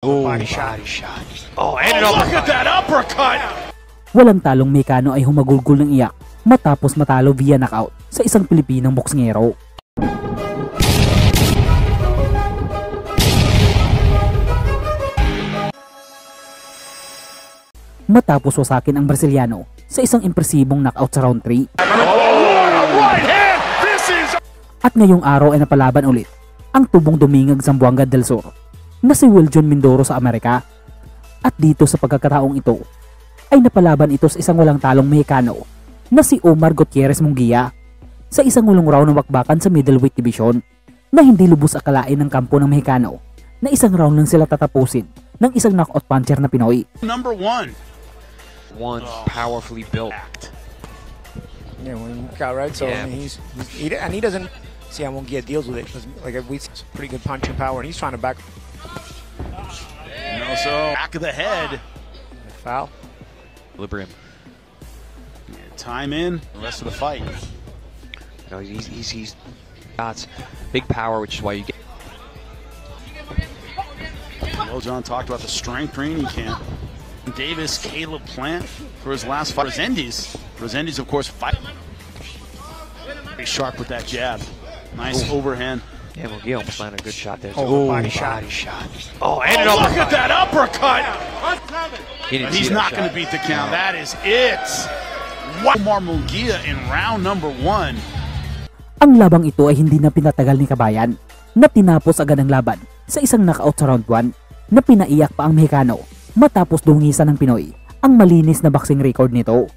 Oh, body shot. Oh, and look at that uppercut! Walang talong Mexicano ay humagulgol ng iyak matapos matalo via knockout sa isang Pilipinong boksingero. Matapos wasakin ang Brasiliano sa isang impresibong knockout sa round 3. At ngayong araw ay napalaban ulit ang tubong dumingag Zamboanga del Sur na si Wiljon Mindoro sa Amerika. At dito sa pagkakataong ito ay napalaban ito sa isang walang talong Mexicano na si Omar Gutierrez Munguia sa isang ulong round ng bakbakan sa middleweight division na hindi lubos akalain ng kampo ng Mexicano na isang round lang sila tatapusin ng isang knockout puncher na Pinoy. Number one powerfully built. Yeah, when you got right, so Yeah. I mean, he doesn't see how Munguia deals with it. Like we see pretty good punching power, and he's trying to back. No, so back of the head. Foul. Equilibrium. Time in. The rest of the fight. You know, he's got big power, which is why you get. Well, John talked about the strength training camp. Davis, Caleb Plant for his last fight. Resendiz, of course, fight. Very sharp with that jab. Nice overhand. Yeah, Munguia almost landed a good shot there. Oh, body shot. Oh, and look at that uppercut! He didn't see He's that not shot. going to beat the count. That is it. Omar Munguia in round number 1. Ang labang ito ay hindi na pinatagal ni Kabayan na tinapos agad ang laban sa isang knockout sa round 1 na pinaiyak pa ang Mexicano matapos dungisan ng Pinoy ang malinis na boxing record nito.